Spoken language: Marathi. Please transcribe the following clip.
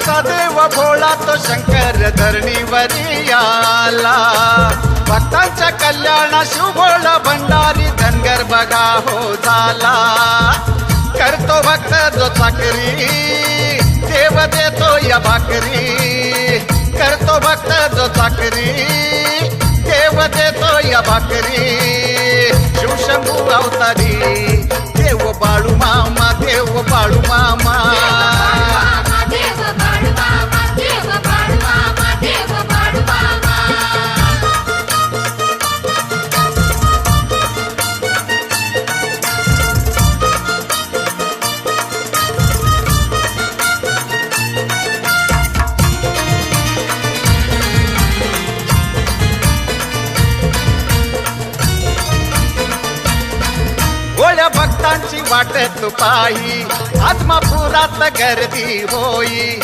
असा देव भोळा तो शंकर धरणीवरी आला. भक्तांच्या कल्याणा शिवभोळा भंडारी धनगर बघा हो झाला. करतो भक्त जो चाकरी देव देतो या भाकरी. करतो भक्त जो चाकरी देव देतो या भाकरी. शिवशंभू अवतारी देव बाळू मामा देव बाळू मामा. गोळ्या भक्तांची वाट तू पाही आत्मापुरात गर्दी होई.